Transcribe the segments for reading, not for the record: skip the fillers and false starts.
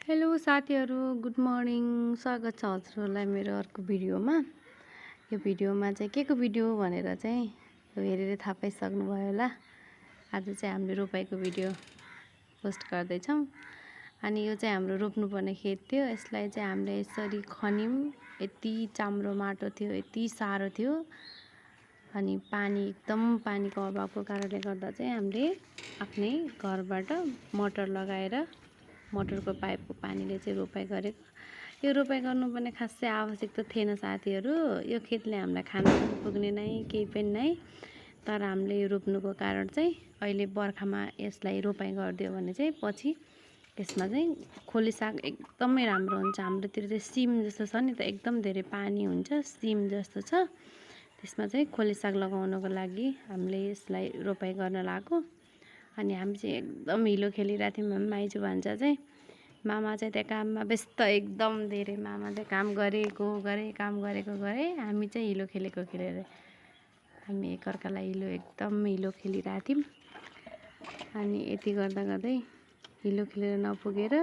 Hello साथीहरू, good morning. स्वागत छ हजुरहरूलाई मेरो अर्को भिडियोमा। यो भिडियोमा चाहिँ के को भिडियो भनेर चाहिँ हेरेर थाहा पाइसक्नुभयो होला। आज चाहिँ हामीले रोपाइको भिडियो पोस्ट गर्दैछौँ। अनि यो चाहिँ हाम्रो रोप्नुपर्ने खेत थियो। यसलाई चाहिँ हामीले यसरी खन्यौँ। यति चाम्रो माटो थियो, यति साह्रो थियो। अनि पानीको अभावको कारणले गर्दा चाहिँ हामीले आफ्नै घरबाट मोटर लगाएर मोटरको पाइपको पानीले चाहिँ रोपाइ गरेको। यो रोपाइ गर्नुपर्ने खासै आवश्यकता थिएन साथीहरू। यो खेतले हामीलाई खान पुग्ने नै केही पनि नै। तर हामीले यो रोप्नुको कारण चाहिँ अहिले बर्खामा यसलाई रोपाइ गरिदियो भने चाहिँ पछि यसमा चाहिँ खोले साग एकदमै राम्रो हुन्छ। हाम्रोतिर चाहिँ सिम जस्तो छ नि त, एकदम धेरै पानी हुन्छ, सिम जस्तो छ। त्यसमा चाहिँ खोले साग लगाउनको लागि हामीले यसलाई रोपाइ गर्न लागेको। अनि हामी चाहिँ एकदम हिलो खेलिरहेको थियौँ। माइजू भान्जा चाहिँ मामा चाहिँ त्यहाँ काममा व्यस्त एकदम धेरै। मामा चाहिँ काम गरेको गरे। हामी चाहिँ हिलो खेलेको खेलेर हामी एकअर्कालाई एकदम हिलो खेलिरहेको थियौँ। अनि यति गर्दै हिलो खेलेर नपुगेर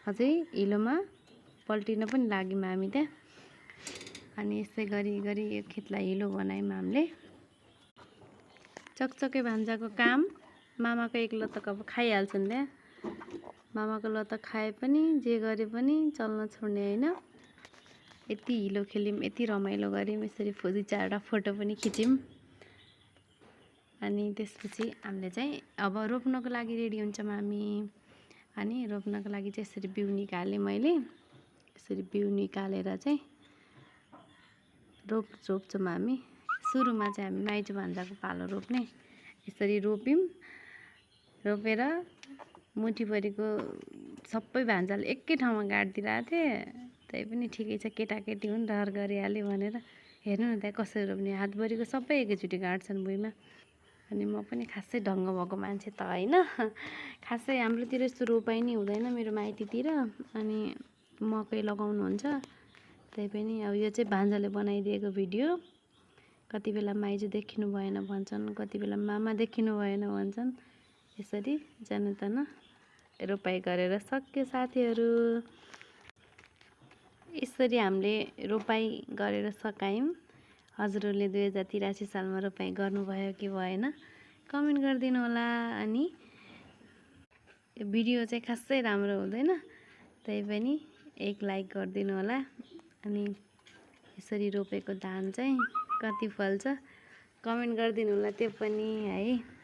अझै हिलोमा पल्टिन पनि लाग्यौँ हामी त्यहाँ। अनि यस्तै गरी यो खेतलाई हिलो बनायौँ हामीले। चकचके भान्जाको काम मामाको एक लतक अब खाइहाल्छन् त्यहाँ। मामाको लतक खाए पनि जे गरे पनि चल्न छोड्ने होइन। यति हिलो खेल्यौँ, यति रमाइलो गऱ्यौँ। यसरी 2-4वटा फोटो पनि खिच्यौँ। अनि त्यसपछि हामीले चाहिँ अब रोप्नको लागि रेडी हुन्छौँ हामी। अनि रोप्नको लागि चाहिँ यसरी बिउ निकालेँ मैले। यसरी बिउ निकालेर चाहिँ रोप्छौँ हामी। सुरुमा चाहिँ हामी माइजू भान्जाको पालो रोप्ने। यसरी रोप्यौँ। रोपेर मुठीभरिको सबै भान्जाले एकै ठाउँमा गाडिदिरहेको थिएँ। त्यही पनि ठिकै छ, केटाकेटी हुन् रहर गरिहाल्यो भनेर। हेर्नु न त्यहाँ कसरी रोप्ने, हातभरिको सबै एकैचोटि गाड्छन् भुइँमा। अनि म पनि खासै ढङ्ग भएको मान्छे त होइन। खासै हाम्रोतिर यस्तो रोपाइ नै हुँदैन मेरो माइतीतिर। अनि मकै लगाउनुहुन्छ। त्यही पनि अब यो चाहिँ भान्जाले बनाइदिएको भिडियो। कति बेला माइजू देखिनु भएन भन्छन्, कति बेला मामा देखिनु भएन भन्छन्। यसरी जनतन रोपाइ गरेर सक्यो साथीहरू। यसरी हामीले रोपाइ गरेर सकायौँ। हजुरहरूले 2083 सालमा रोपाइ गर्नुभयो कि भएन कमेन्ट गरिदिनु होला। अनि यो भिडियो चाहिँ खासै राम्रो हुँदैन, त्यही पनि एक लाइक गरिदिनु होला। अनि यसरी रोपेको धान चाहिँ कति फल्छ कमेन्ट गरिदिनु होला त्यो पनि है।